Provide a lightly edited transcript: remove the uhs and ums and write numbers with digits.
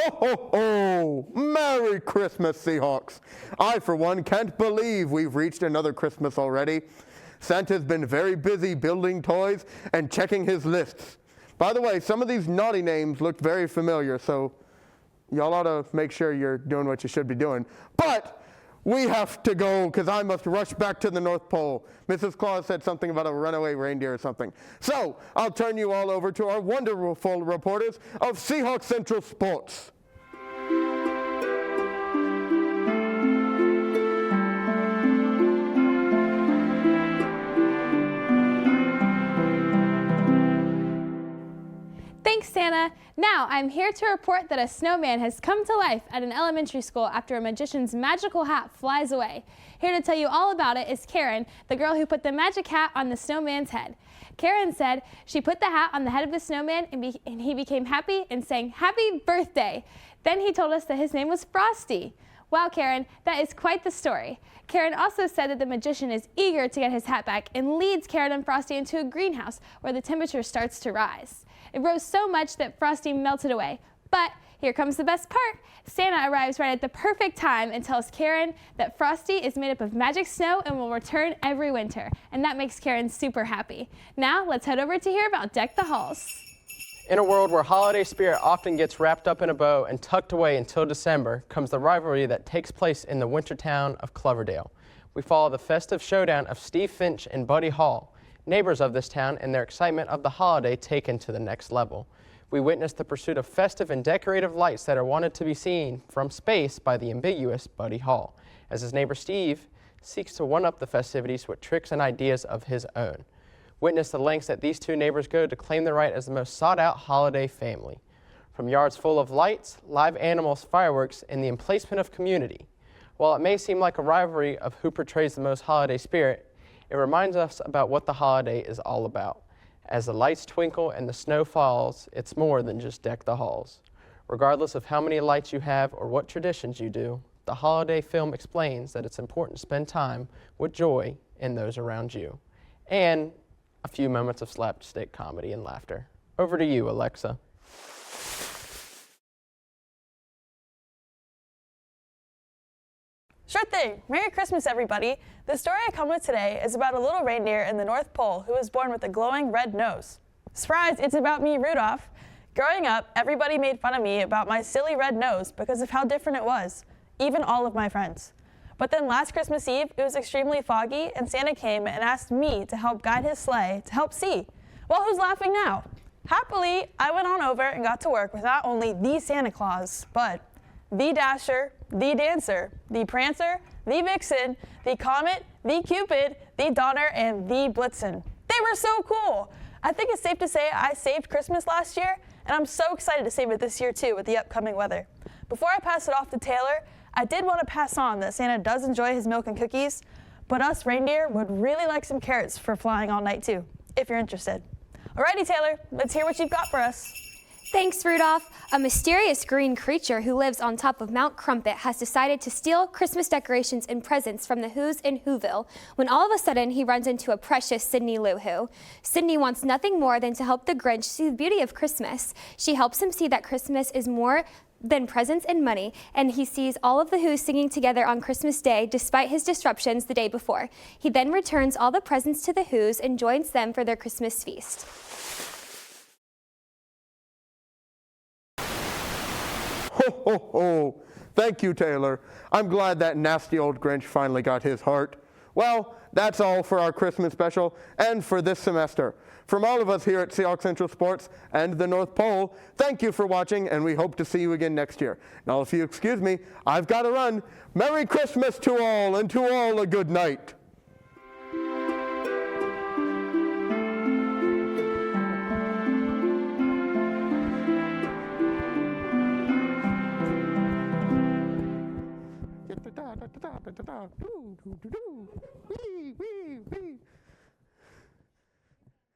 Ho, ho, ho! Merry Christmas, Seahawks! I, for one, can't believe we've reached another Christmas already. Santa's been very busy building toys and checking his lists. By the way, some of these naughty names look very familiar, so y'all ought to make sure you're doing what you should be doing. But we have to go because I must rush back to the North Pole. Mrs. Claus said something about a runaway reindeer or something. So I'll turn you all over to our wonderful reporters of Seahawk Central Sports. Thanks, Santa. Now, I'm here to report that a snowman has come to life at an elementary school after a magician's magical hat flies away. Here to tell you all about it is Karen, the girl who put the magic hat on the snowman's head. Karen said she put the hat on the head of the snowman and he became happy and sang "Happy Birthday." Then he told us that his name was Frosty. Wow, Karen, that is quite the story. Karen also said that the magician is eager to get his hat back and leads Karen and Frosty into a greenhouse where the temperature starts to rise. It rose so much that Frosty melted away. But here comes the best part. Santa arrives right at the perfect time and tells Karen that Frosty is made up of magic snow and will return every winter. And that makes Karen super happy. Now let's head over to hear about Deck the Halls. In a world where holiday spirit often gets wrapped up in a bow and tucked away until December, comes the rivalry that takes place in the winter town of Cloverdale. We follow the festive showdown of Steve Finch and Buddy Hall, neighbors of this town, and their excitement of the holiday taken to the next level. We witness the pursuit of festive and decorative lights that are wanted to be seen from space by the ambiguous Buddy Hall, as his neighbor Steve seeks to one-up the festivities with tricks and ideas of his own. Witness the lengths that these two neighbors go to claim their right as the most sought-out holiday family. From yards full of lights, live animals, fireworks, and the emplacement of community. While it may seem like a rivalry of who portrays the most holiday spirit, it reminds us about what the holiday is all about. As the lights twinkle and the snow falls, it's more than just Deck the Halls. Regardless of how many lights you have or what traditions you do, the holiday film explains that it's important to spend time with joy in those around you. And a few moments of slapstick comedy and laughter. Over to you, Alexa. Sure thing. Merry Christmas, everybody. The story I come with today is about a little reindeer in the North Pole who was born with a glowing red nose. Surprise, it's about me, Rudolph. Growing up, everybody made fun of me about my silly red nose because of how different it was, even all of my friends. But then last Christmas Eve, it was extremely foggy, and Santa came and asked me to help guide his sleigh to help see. Well, who's laughing now? Happily, I went on over and got to work with not only the Santa Claus, but the Dasher, the Dancer, the Prancer, the Vixen, the Comet, the Cupid, the Donner, and the Blitzen. They were so cool! I think it's safe to say I saved Christmas last year, and I'm so excited to save it this year too with the upcoming weather. Before I pass it off to Taylor, I did want to pass on that Santa does enjoy his milk and cookies, but us reindeer would really like some carrots for flying all night too, if you're interested. Alrighty, Taylor, let's hear what you've got for us. Thanks, Rudolph. A mysterious green creature who lives on top of Mount Crumpet has decided to steal Christmas decorations and presents from the Who's in Whoville, when all of a sudden he runs into a precious Sydney Lou Who. Sydney wants nothing more than to help the Grinch see the beauty of Christmas. She helps him see that Christmas is more than presents and money, and he sees all of the Who's singing together on Christmas Day despite his disruptions the day before. He then returns all the presents to the Who's and joins them for their Christmas feast. Ho, ho, ho. Thank you, Taylor. I'm glad that nasty old Grinch finally got his heart. Well, that's all for our Christmas special and for this semester. From all of us here at Seahawk Central Sports and the North Pole, thank you for watching, and we hope to see you again next year. Now, if you excuse me, I've got to run. Merry Christmas to all, and to all a good night. Wee, wee, wee.